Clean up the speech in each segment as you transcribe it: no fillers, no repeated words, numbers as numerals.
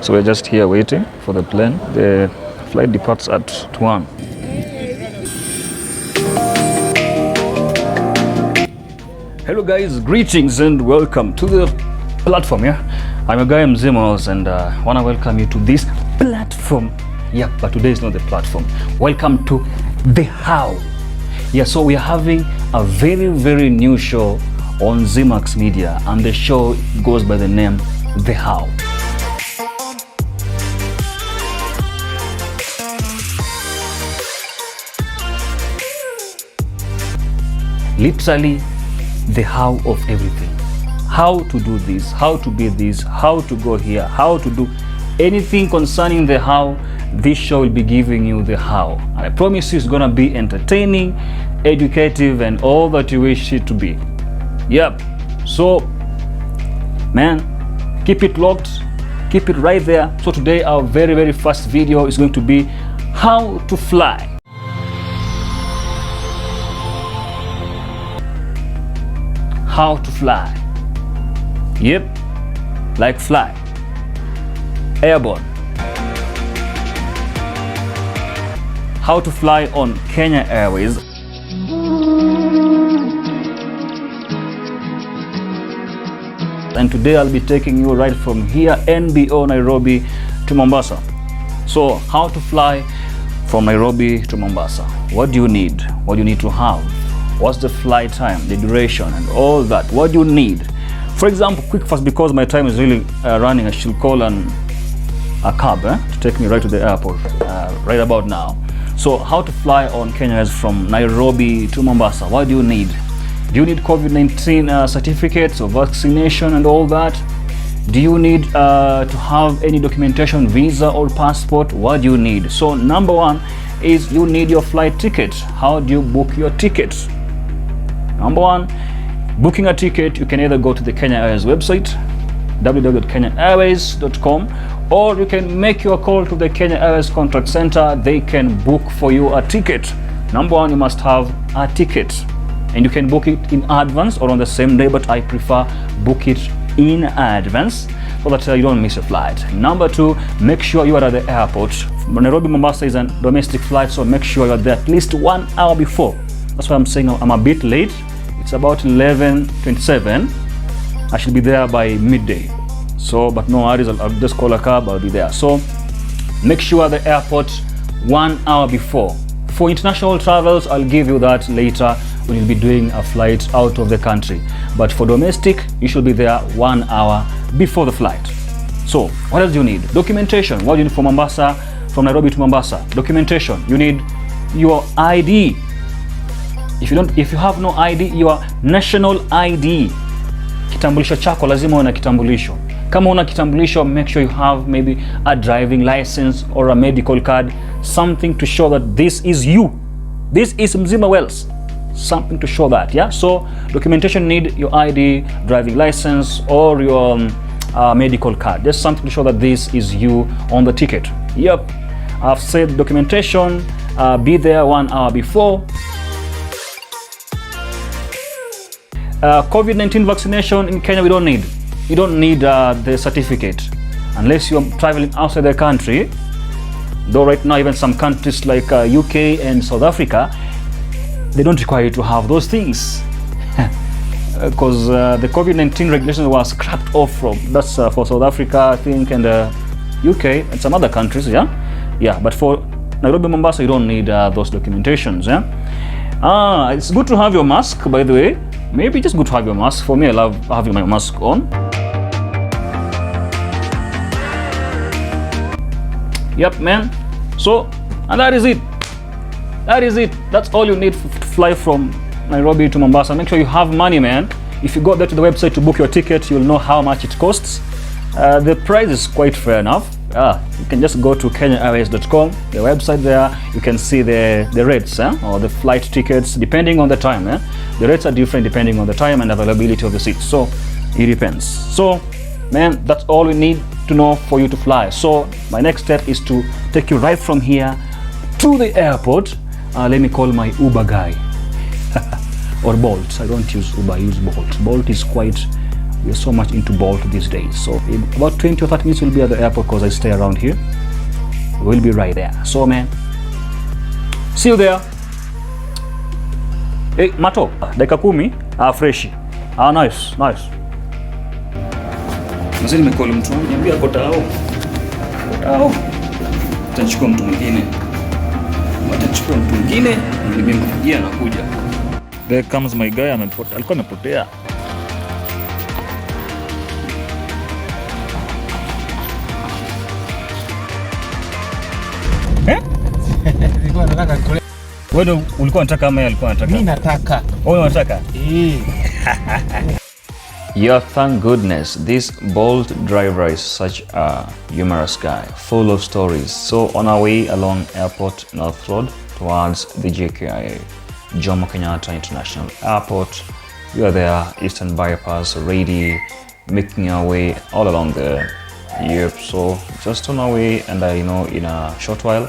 So we're just here waiting for the plane. The flight departs at 1. Hello guys, greetings and welcome to the platform. I'm your guy mzimawells and I want to welcome you to this platform. But today is not the platform. Welcome to the how. So we are having a very new show on Zimax Media, and the show goes by the name The How. Literally the how of everything. How to do this, how to be this, how to go here, how to do anything concerning the how. This show will be giving you the how. And I promise you it's gonna be entertaining, educative, and all that you wish it to be. So man, keep it locked, keep it right there. So today our very first video is going to be how to fly. How to fly. Like fly. Airborne. How to fly on Kenya Airways. And today I'll be taking you right from here, NBO Nairobi to Mombasa. So how to fly from Nairobi to Mombasa. What do you need? What do you need to have? What's the flight time, the duration, and all that? What do you need? For example, quick fast, because my time is really running, I should call a cab to take me right to the airport right about now. So how to fly on Kenya Airways from Nairobi to Mombasa. What do you need? Do you need COVID-19 certificates or vaccination and all that? Do you need to have any documentation, visa or passport? What do you need? So number one is you need your flight ticket. How do you book your ticket? Number one, booking a ticket, you can either go to the Kenya Airways website, www.kenyaairways.com, or you can make your call to the Kenya Airways Contract Center. They can book for you a ticket. Number one, you must have a ticket, and you can book it in advance or on the same day, but I prefer book it in advance so that you don't miss your flight. Number two, make sure you are at the airport. Nairobi-Mombasa is a domestic flight, so make sure you are there at least 1 hour before. That's why I'm saying I'm a bit late. It's about 11:27. I should be there by midday. So, but no worries, I'll just call a cab, I'll be there. So, make sure at the airport 1 hour before. For international travels, I'll give you that later when you'll be doing a flight out of the country. But for domestic, you should be there 1 hour before the flight. So, what else do you need? Documentation. What do you need from Mombasa, from Nairobi to Mombasa? Documentation. You need your ID. If you have no ID, your national ID. Kitambulisho chako lazima una kitambulisho. Kama una kitambulisho, make sure you have maybe a driving license or a medical card, something to show that this is you. This is mzimawells. Something to show that, So documentation, need your ID, driving license, or your medical card. Just something to show that this is you on the ticket. I've said documentation, be there 1 hour before. COVID-19 vaccination in Kenya, we don't need. You don't need the certificate unless you're traveling outside the country. Though right now, even some countries like UK and South Africa, they don't require you to have those things because the COVID-19 regulations were scrapped off from. That's for South Africa, I think, and UK and some other countries. But for Nairobi, Mombasa, you don't need those documentations. It's good to have your mask, by the way. Maybe just good to have your mask. For me, I love having my mask on. Man. So, and that is it. That's all you need to fly from Nairobi to Mombasa. Make sure you have money, man. If you go there to the website to book your ticket, you'll know how much it costs. The price is quite fair enough. You can just go to kenyaairways.com, the website there. You can see the rates or the flight tickets depending on the time. The rates are different depending on the time and availability of the seats. So it depends. So, man, that's all we need to know for you to fly. So my next step is to take you right from here to the airport. Let me call my Uber guy or Bolt. I don't use Uber, I use Bolt. Bolt is quite we're so much into Bolt these days. So in about 20 or 30 minutes we'll be at the airport because I stay around here. We'll be right there. So man, see you there. Hey Mato, dakika 10 fresh. Nice. Mzee nimecall mtu wangu niambia kotao. Tachukua mtu mwingine. Nimempigia anakuja. There comes my guy, alikuwa amepotea. Nilikuwa nataka kule. Wewe ulikuwa unataka ama alikuwa anataka? Mimi nataka. Wewe unataka? Yeah, thank goodness. This Bolt driver is such a humorous guy, full of stories. So on our way along Airport North Road towards the JKIA, Jomo Kenyatta International Airport, we are there, Eastern Bypass, ready, making our way all along there. Yep, so just on our way, and I know in a short while,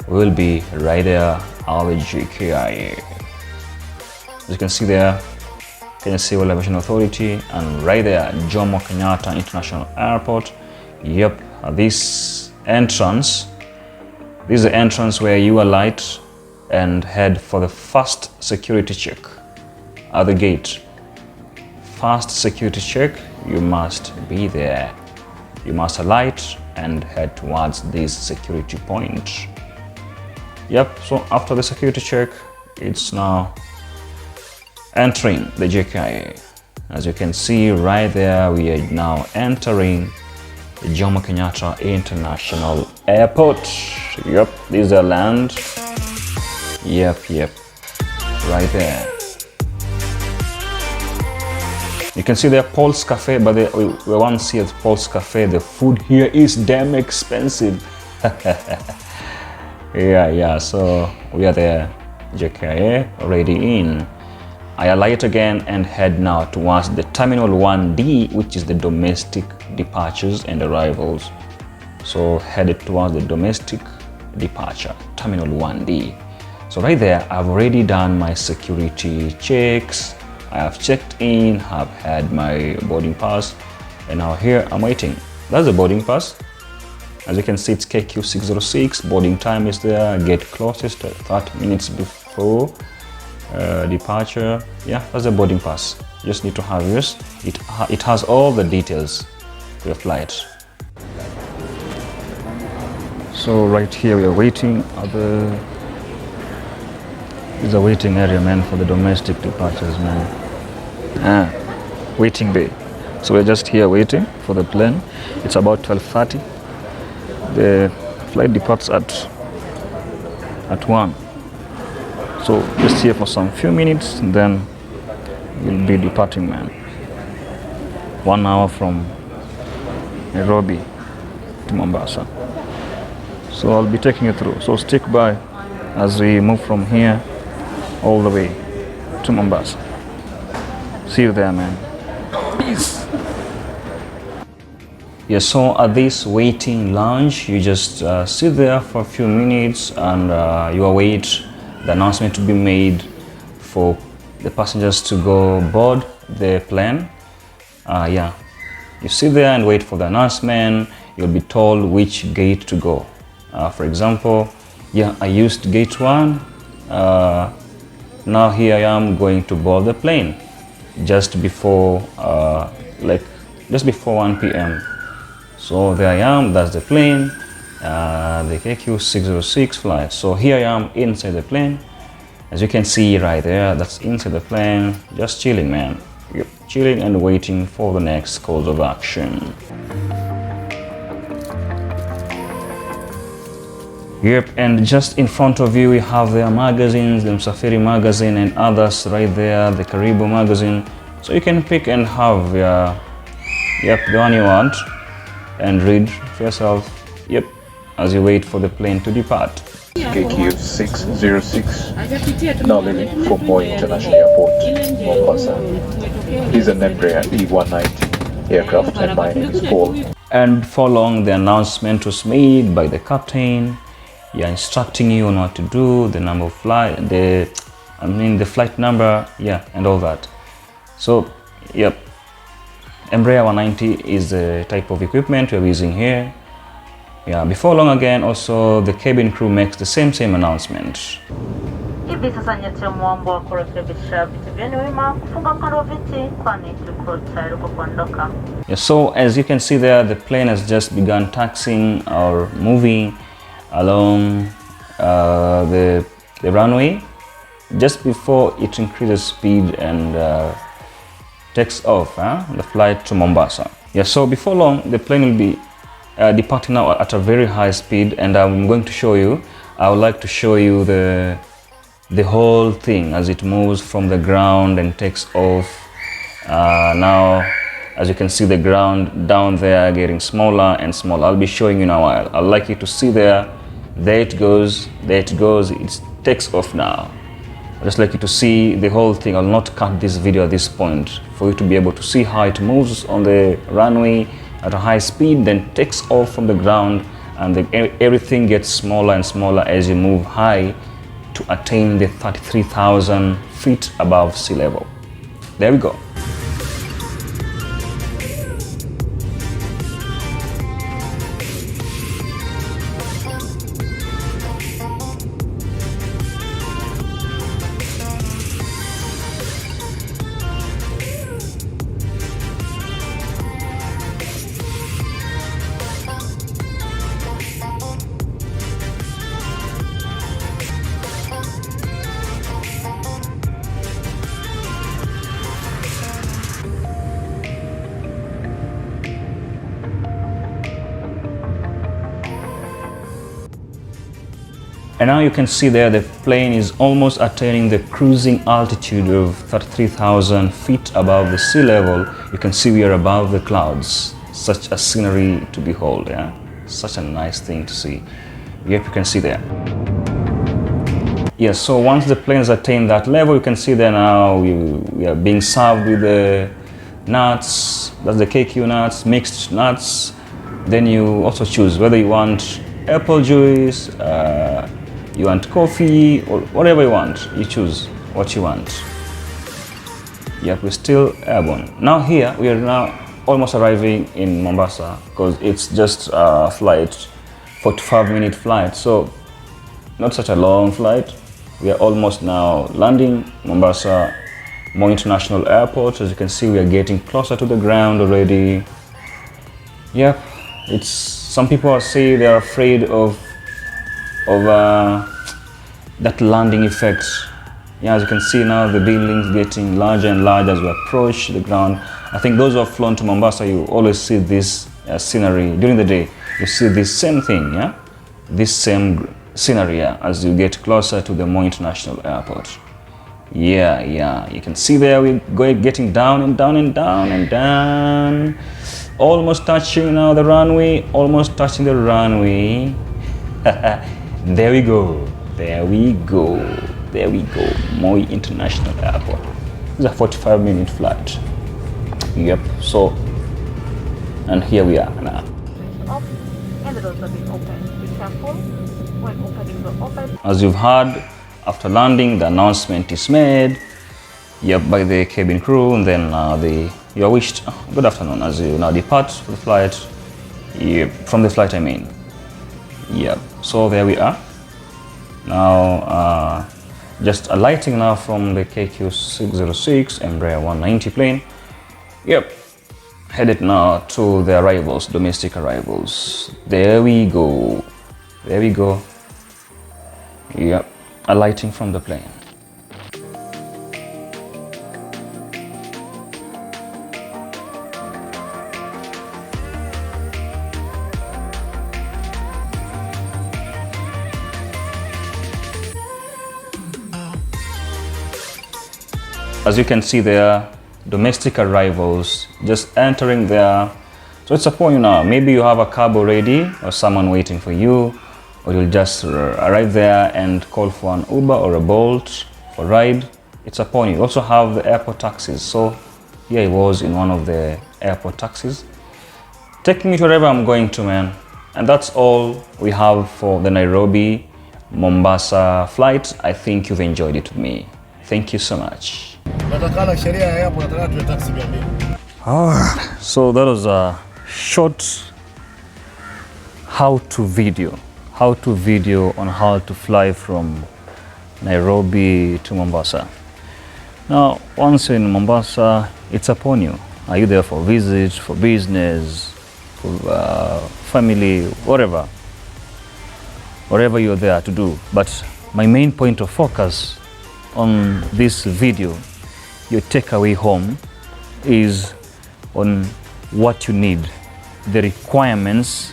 we will be right there at the JKIA. As you can see there, Kenya Civil Aviation Authority, and right there, Jomo Kenyatta International Airport. Yep, this is the entrance where you alight and head for the first security check at the gate. First security check, you must be there. You must alight and head towards this security point. Yep, so after the security check, it's now entering the JKIA. As you can see right there, we are now entering the Jomo Kenyatta International Airport. Yep, this is the land. Yep, right there. You can see there Paul's Cafe, but we once see at Paul's Cafe, the food here is damn expensive. Yeah, so we are there, JKIA, already in. I alight again and head now towards the Terminal 1D, which is the domestic departures and arrivals. So headed towards the domestic departure, Terminal 1D. So right there, I've already done my security checks. I have checked in, have had my boarding pass, and now here I'm waiting. That's the boarding pass. As you can see, it's KQ606. Boarding time is there. Gate closest 30 minutes before departure. Yeah, that's the boarding pass. You just need to have yours. It has all the details for your flight. So right here we are waiting at it's a waiting area, man, for the domestic departures, man. Waiting bay. So we're just here waiting for the plane. It's about 12:30. The flight departs at 1. So just here for some few minutes, and then we'll be departing, man. 1 hour from Nairobi to Mombasa. So I'll be taking you through. So stick by as we move from here all the way to Mombasa. See you there, man. Peace. Yeah, so at this waiting lounge, you just sit there for a few minutes and you await the announcement to be made for the passengers to go board the plane. Yeah, you sit there and wait for the announcement. You'll be told which gate to go. For example, yeah, I used gate 1. Now here I am going to board the plane just before 1 p.m. So there I am, that's the plane, the KQ606 flight. So here I am inside the plane. As you can see right there, that's inside the plane, just chilling, man. Yep, chilling and waiting for the next course of action. Yep, and just in front of you we have their magazines, the Msafiri magazine and others right there, the Karibu magazine. So you can pick and have the one you want and read for yourself, yep, as you wait for the plane to depart. KQ606, now leaving from Moi International Airport, Mombasa. This is an Embraer E190 aircraft and my name is Paul. And for long the announcement was made by the captain, instructing you on what to do, the number of flight, the flight number, and all that. So, yep, Embraer 190 is the type of equipment we're using here. Yeah, before long again, also the cabin crew makes the same announcement. Yeah, so as you can see there, the plane has just begun taxiing or moving along the runway just before it increases speed and takes off the flight to Mombasa. Yeah, so before long the plane will be departing now at a very high speed, and I'm going to show you. I would like to show you the whole thing as it moves from the ground and takes off. Now, as you can see, the ground down there getting smaller and smaller. I'll be showing you in a while. I'd like you to see there. There it goes. There it goes. It takes off now. I'd just like you to see the whole thing. I'll not cut this video at this point for you to be able to see how it moves on the runway at a high speed, then takes off from the ground, and everything gets smaller and smaller as you move high to attain the 33,000 feet above sea level. There we go. And now you can see there the plane is almost attaining the cruising altitude of 33,000 feet above the sea level. You can see we are above the clouds. Such a scenery to behold, yeah? Such a nice thing to see. Yep, you can see there. Yes, so once the planes attain that level, you can see there now we are being served with the nuts. That's the KQ nuts, mixed nuts. Then you also choose whether you want apple juice, you want coffee, or whatever you want. You choose what you want. Yep, we're still airborne. Now here, we are now almost arriving in Mombasa, because it's just a flight, 45-minute flight. So not such a long flight. We are almost now landing Mombasa Moi International Airport. As you can see, we are getting closer to the ground already. Yep, it's, some people say they are afraid of that landing effect. Yeah, as you can see now, the buildings getting larger and larger as we approach the ground. I think those who have flown to Mombasa, you always see this scenery during the day. You see this same thing, yeah, this same scenery, yeah, as you get closer to the Moi International Airport. Yeah, you can see there we're getting down and down and down and down, almost touching now the runway, almost touching the runway. There we go, there we go, there we go. Moi International Airport. It's a 45-minute flight. Yep, so, and here we are now. And the doors are being opened. Be careful when opening the open. As you've heard, after landing, the announcement is made, yep, by the cabin crew, and then you are wished good afternoon as you now depart for the flight. Yep, from the flight I mean. Yep, so there we are. Now, just alighting now from the KQ606 Embraer 190 plane. Yep, headed now to the arrivals, domestic arrivals. There we go. There we go. Yep, alighting from the plane. As you can see there, domestic arrivals just entering there. So it's upon you now. Maybe you have a cab already or someone waiting for you, or you'll just arrive there and call for an Uber or a Bolt for ride. It's upon you. You also have the airport taxis. So here I was in one of the airport taxis, taking me to wherever I'm going to, man. And that's all we have for the Nairobi-Mombasa flight. I think you've enjoyed it with me. Thank you so much. So that was a short how-to video on how to fly from Nairobi to Mombasa. Now, once you're in Mombasa, it's upon you. Are you there for visit, for business, for family, whatever you're there to do? But my main point of focus on this video, your takeaway home, is on what you need, the requirements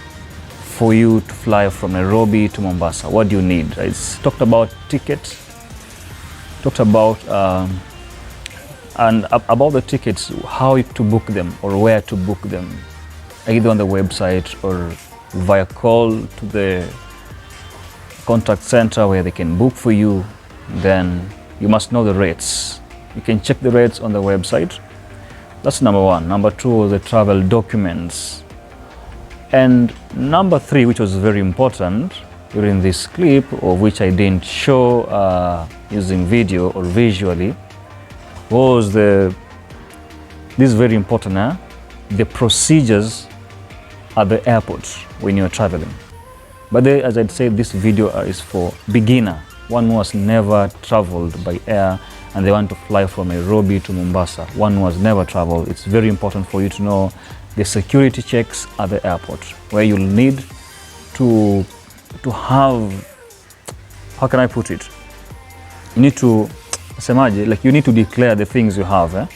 for you to fly from Nairobi to Mombasa. What do you need? It's talked about tickets, talked about about the tickets, how to book them or where to book them, either on the website or via call to the contact center where they can book for you. Then you must know the rates. You can check the rates on the website. That's number one. Number two, the travel documents. And number three, which was very important during this clip, of which I didn't show using video or visually, was this is very important, the procedures at the airport when you're traveling. But as I said, this video is for beginner, one who has never traveled by air and they want to fly from Nairobi to Mombasa, one who has never traveled. It's very important for you to know the security checks at the airport, where you'll need to have, how can I put it? You need to, like you need to declare the things you have.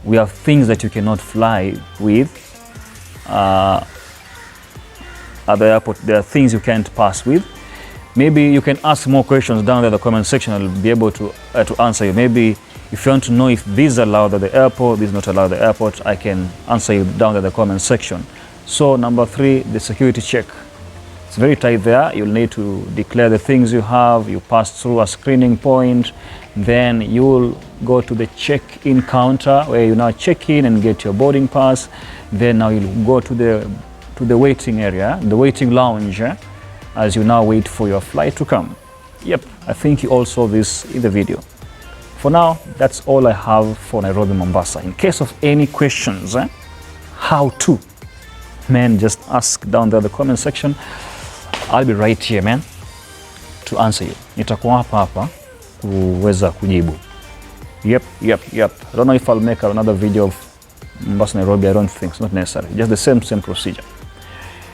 We have things that you cannot fly with at the airport. There are things you can't pass with. Maybe you can ask more questions down there in the comment section. I'll be able to answer you. Maybe if you want to know if this is allowed at the airport, this is not allowed at the airport, I can answer you down there in the comment section. So number three, the security check. It's very tight there. You'll need to declare the things you have. You pass through a screening point. Then you'll go to the check-in counter where you now check in and get your boarding pass. Then now you'll go to the waiting area, the waiting lounge, as you now wait for your flight to come. Yep, I think you all saw this in the video. For now, that's all I have for Nairobi, Mombasa. In case of any questions, how to, man, just ask down there in the comment section. I'll be right here, man, to answer you. Nitakuwa hapa kuweza kujibu. Yep. I don't know if I'll make another video of Mombasa, Nairobi. I don't think it's not necessary. Just the same procedure.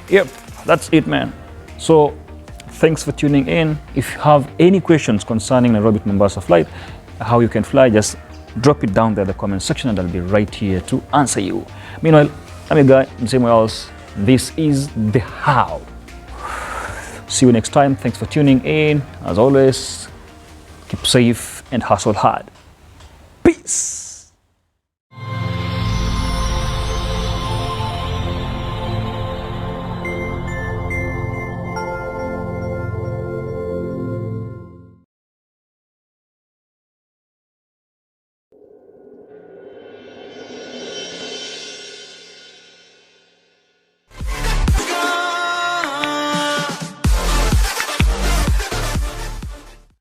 Yep, that's it, man. So thanks for tuning in. If you have any questions concerning Nairobi to Mombasa flight, how you can fly, just drop it down there in the comment section and I'll be right here to answer you. Meanwhile, I'm your guy, mzimawells. This is the how. See you next time. Thanks for tuning in. As always, keep safe and hustle hard.